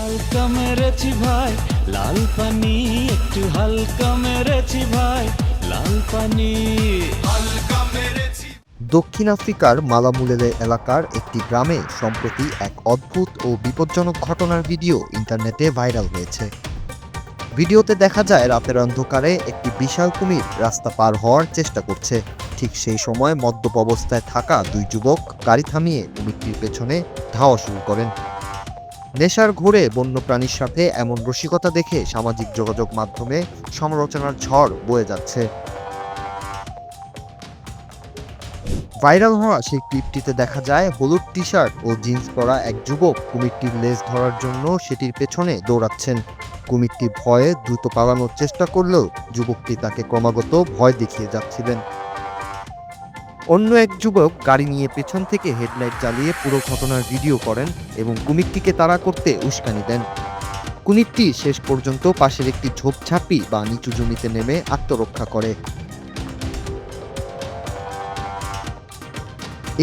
হালকা মেরেছি ভাই লাল পানি, একটু হালকা মেরেছি ভাই লাল পানি, হালকা মেরেছি। দক্ষিণ আফ্রিকার মালামুলেলে এলাকার একটি গ্রামে সম্প্রতি এক অদ্ভুত ও বিপজ্জনক ঘটনার ভিডিও ইন্টারনেটে ভাইরাল হয়েছে। ভিডিওতে দেখা যায় রাতের অন্ধকারে একটি বিশাল কুমির রাস্তা পার হওয়ার চেষ্টা করছে। ঠিক সেই সময় মদ্যপ অবস্থায় থাকা দুই যুবক গাড়ি থামিয়ে কুমিরটির পেছনে ধাওয়া শুরু করেন। নেশার ঘোরে বন্যপ্রাণীর সাথে এমন রসিকতা দেখে সামাজিক যোগাযোগ মাধ্যমে সমালোচনার ঝড় বয়ে যাচ্ছে। ভাইরাল হওয়া সেই ক্লিপটিতে দেখা যায় হলুদ টি শার্ট ও জিন্স পরা এক যুবক কুমিরটির লেজ ধরার জন্য সেটির পেছনে দৌড়াচ্ছেন। কুমিরটি ভয়ে দ্রুত পালানোর চেষ্টা করলেও যুবকটি তাকে ক্রমাগত ভয় দেখিয়ে যাচ্ছিলেন। অন্য এক যুবক গাড়ি নিয়ে পেছন থেকে হেডলাইট জ্বালিয়ে পুরো ঘটনার ভিডিও করেন এবং কুমিরটিকে তাড়া করতে উস্কানি দেন। কুমিরটি শেষ পর্যন্ত পাশের একটি ঝোপঝাপি বা নিচু জমিতে নেমে আত্মরক্ষা করে।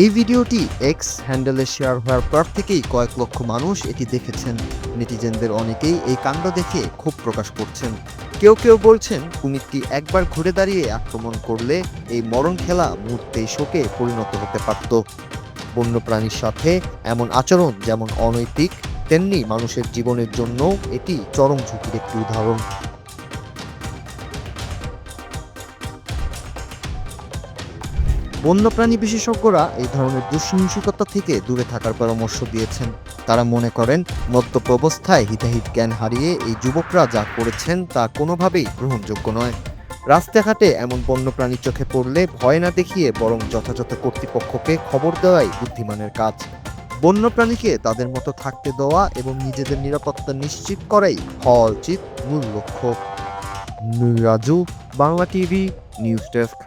এই ভিডিওটি এক্স হ্যান্ডেলে শেয়ার হওয়ার পর থেকেই কয়েক লক্ষ মানুষ এটি দেখেছেন। নেটিজেনদের অনেকেই এই কাণ্ড দেখে ক্ষোভ প্রকাশ করছেন। কেউ কেউ বলছেন কুমিরটি একবার ঘুরে দাঁড়িয়ে আক্রমণ করলে এই মরণ খেলা মুহূর্তেই শোকে পরিণত হতে পারত। বন্যপ্রাণীর সাথে এমন আচরণ যেমন অনৈতিক, তেমনি মানুষের জীবনের জন্য এটি চরম ঝুঁকির একটি উদাহরণ। বন্যপ্রাণী বিশেষজ্ঞরা এই ধরনের দুঃসাহসিকতা থেকে দূরে থাকার পরামর্শ দিয়েছেন। তারা মনে করেন মদ্যপ অবস্থায় হিতাহিত জ্ঞান হারিয়ে এই যুবকরা যা করেছেন তা কোনোভাবেই গ্রহণযোগ্য নয়। রাস্তাঘাটে এমন বন্যপ্রাণী চোখে পড়লে ভয় না দেখিয়ে বরং যথাযথ কর্তৃপক্ষকে খবর দেওয়াই বুদ্ধিমানের কাজ। বন্যপ্রাণীকে তাদের মতো থাকতে দেওয়া এবং নিজেদের নিরাপত্তা নিশ্চিত করাই হওয়া উচিত মূল লক্ষ্য। Raju, Bangla TV, news desk.